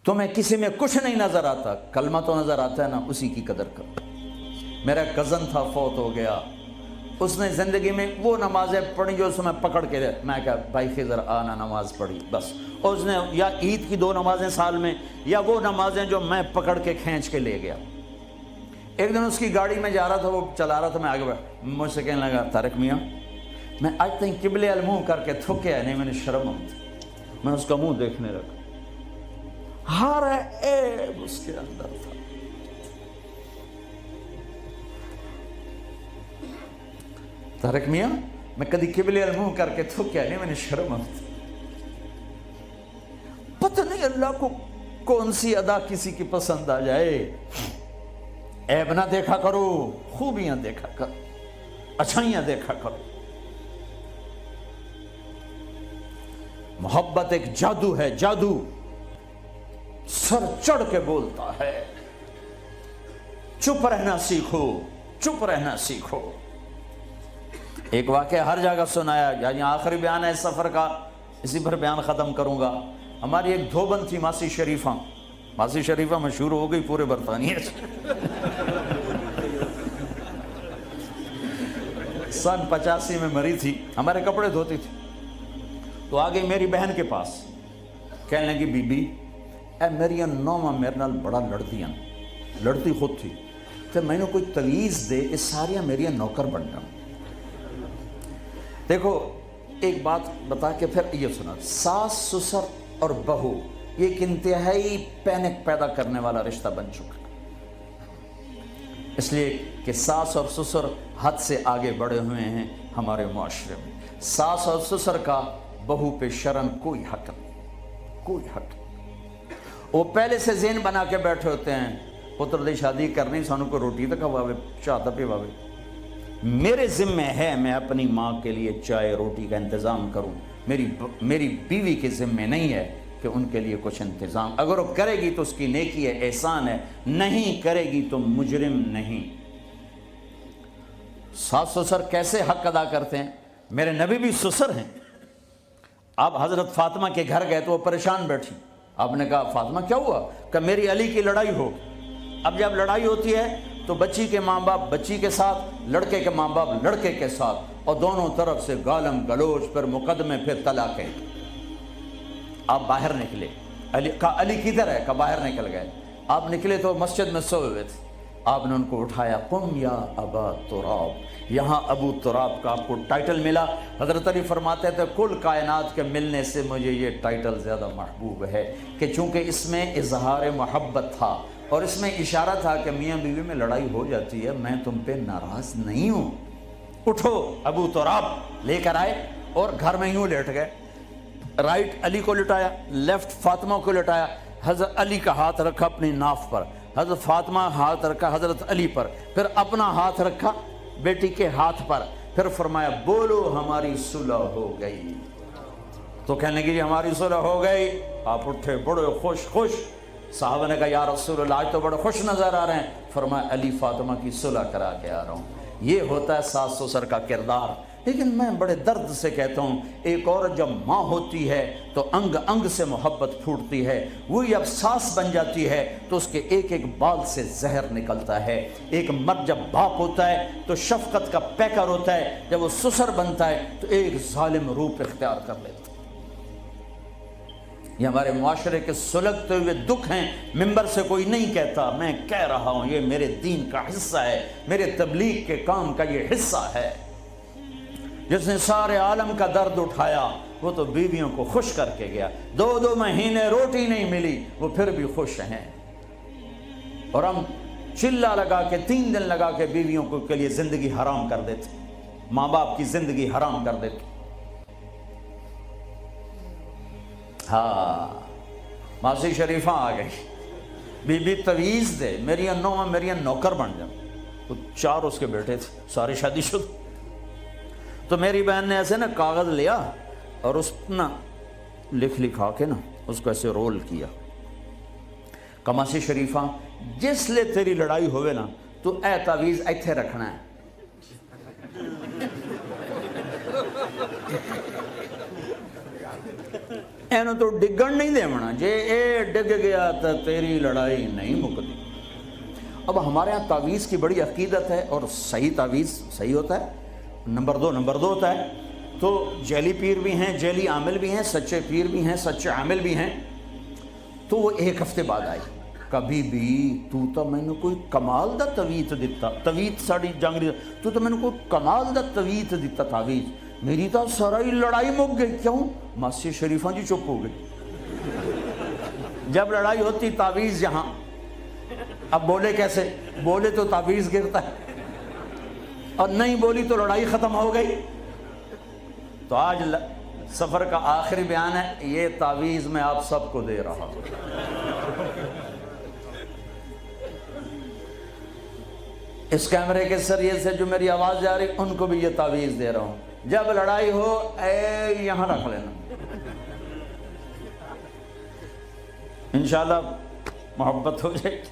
तुम्हें किसी में कुछ नहीं नज़र आता, कलमा तो नज़र आता है ना, उसी की कदर करो। मेरा कज़न था, फौत हो गया, उसने ज़िंदगी में वो नमाज़ें पढ़ी जो उसमें पकड़ के, मैं क्या भाई खिज़र आना नमाज़ पढ़ी बस, और उसने या ईद की 2 नमाज़ें साल में, या वो नमाज़ें जो मैं पकड़ के खींच के ले गया। एक दिन उसकी गाड़ी में जा रहा था, वो चला रहा था, मैं आगे बढ़ा, मुझसे कहने लगा तारिक मियाँ मैं आज तक किबले अल मुँह करके थुक गया नहीं, मैंने शर्म आती। मैं उसका मुँह देखने लगा, हर ऐब उसके अंदर था। तारिक मियाँ मैं कभी किबले अल मुँह करके थुक गया नहीं, मैंने शर्म आती। पता नहीं अल्लाह को कौन सी अदा किसी की पसंद आ जाए। ऐब ना देखा करो, खूबियां देखा करो, अच्छाइयां देखा करो। मोहब्बत एक जादू है, जादू सर चढ़ के बोलता है। चुप रहना सीखो, चुप रहना सीखो। एक वाकया हर जगह सुनाया, यानी आखिरी बयान है सफर का, इसी पर बयान खत्म करूंगा। हमारी एक धोबन थी मासी शरीफा, मासी शरीफा मशहूर हो गई पूरे बरतानिया सन 85 में मरी थी, हमारे कपड़े धोती थी। तो आ गई मेरी बहन के पास, कहने लगी बीबी ए मेरिया नौवा मेरे नाल बड़ा लड़दियां, लड़ती खुद थी, तो मैंने कोई तवीज़ दे, इस सारिया मेरिया नौकर बन जाऊं। देखो एक बात बता के फिर ये सुना, सास ससुर और बहू ये एक इंतहाई पैनिक पैदा करने वाला रिश्ता बन चुका, इसलिए कि सास और ससुर हद से आगे बढ़े हुए हैं हमारे मुआशरे में। सास और ससुर का बहू पे शर्म कोई हक नहीं, कोई हक नहीं। वो पहले से ज़हन बना के बैठे होते हैं, पुत्र दी शादी करनी, सानू को रोटी तो खवावे, चाह तो पिवावे। मेरे ज़िम्मे है मैं अपनी माँ के लिए चाय रोटी का इंतज़ाम करूँ, मेरी बीवी के ज़िम्मे नहीं है कि उनके लिए कुछ इंतज़ाम। अगर वो करेगी तो उसकी नेकी है, एहसान है, नहीं करेगी तो मुजरिम नहीं। सास ससुर कैसे हक अदा करते हैं, मेरे नबी भी ससुर हैं। आप हज़रत फातिमा के घर गए तो वो परेशान बैठी, आपने कहा फातिमा क्या हुआ, कि मेरी अली की लड़ाई हो। अब जब लड़ाई होती है तो बच्ची के माँ बाप बच्ची के साथ, लड़के के माँ बाप लड़के के साथ, और दोनों तरफ से गालम गलोच, फिर मुकदमे, फिर तलाक़ें। आप बाहर निकले, अली किधर है, का बाहर निकल गए। आप निकले तो मस्जिद में सोए हुए थे, आपने उनको उठाया, कुम या अबा तुराब। यहाँ अबू तुराब का आपको टाइटल मिला। हज़रत अली फरमाते थे कुल कायनात के मिलने से मुझे ये टाइटल ज़्यादा महबूब है, कि चूँकि इसमें इजहार मोहब्बत था और इसमें इशारा था कि मियाँ बीवी में लड़ाई हो जाती है, मैं तुम पे नाराज़ नहीं हूँ। उठो, अबू तुराब लेकर आए और घर में यूँ लेट गए। राइट अली को लिटाया, लेफ्ट फातिमा को लिटाया। हज़रत अली का हाथ रखा अपनी नाफ पर, हज़रत फातिमा हाथ रखा हज़रत अली पर, फिर अपना हाथ रखा बेटी के हाथ पर, फिर फरमाया बोलो हमारी सुलह हो गई। तो कहने लगी हमारी सुलह हो गई। आप उठे बड़े खुश खुश। साहब ने कहा या रसूलल्लाह आज तो बड़े खुश नज़र आ रहे हैं। फरमाया अली फातिमा की सुलह करा के आ रहा हूँ। ये होता है सास ससुर का किरदार। लेकिन मैं बड़े दर्द से कहता हूँ, एक औरत जब माँ होती है तो अंग अंग से मोहब्बत फूटती है, वही जब सास बन जाती है तो उसके एक एक बाल से जहर निकलता है। एक मर्द जब बाप होता है तो शफकत का पैकर होता है, जब वो ससुर बनता है तो एक जालिम रूप इख्तियार कर लेता है। ये हमारे मुआशरे के सुलगते हुए दुख हैं, मिंबर से कोई नहीं कहता, मैं कह रहा हूँ, ये मेरे दीन का हिस्सा है, मेरे तबलीग के काम का ये हिस्सा है। जिसने सारे आलम का दर्द उठाया वो तो बीवियों को खुश करके गया। 2-2 महीने रोटी नहीं मिली, वो फिर भी खुश हैं। और हम चिल्ला लगा के 3 दिन लगा के बीवियों को के लिए जिंदगी हराम कर देते, माँ बाप की जिंदगी हराम कर देते। हाँ, मासी शरीफा आ गई, बीबी तवीज़ दे, मेरिया नौवा मेरिया नौकर बन जा। तो 4 उसके बेटे थे, सारी शादीशुदा। तो मेरी बहन ने ऐसे ना कागज़ लिया और उस ना लिखा के ना उसको ऐसे रोल किया। कमासी शरीफा जिसले तेरी लड़ाई होवे ना तो ए तावीज़ इत्थे रखना है। اینو تو ڈگن نہیں دیونا، جے اے ڈگ گیا تو تیری لڑائی نہیں مکتی۔ اب ہمارے ہاں تعویذ کی بڑی عقیدت ہے، اور صحیح تعویذ صحیح ہوتا ہے، نمبر دو ہوتا ہے۔ تو جعلی پیر بھی ہیں، جعلی عامل بھی ہیں، سچے پیر بھی ہیں، سچے عامل بھی ہیں۔ تو وہ ایک ہفتے بعد آئی، کبھی بھی تو میں نے کوئی کمال دا تویت دیتا، تویت ساڑی جنگلی، تو میں نے کوئی کمال دا تویت دیتا تعویذ، میری تو ساری لڑائی مک گئی۔ کیوں؟ مسجد شریفاں جی چپ ہو گئی۔ جب لڑائی ہوتی تعویذ یہاں، اب بولے کیسے؟ بولے تو تعویذ گرتا ہے، اور نہیں بولی تو لڑائی ختم ہو گئی۔ تو آج سفر کا آخری بیان ہے، یہ تعویذ میں آپ سب کو دے رہا ہوں۔ اس کیمرے کے ذریعے سے جو میری آواز جا رہی، ان کو بھی یہ تعویذ دے رہا ہوں، جب لڑائی ہو اے یہاں رکھ لینا، انشاءاللہ محبت ہو جائے۔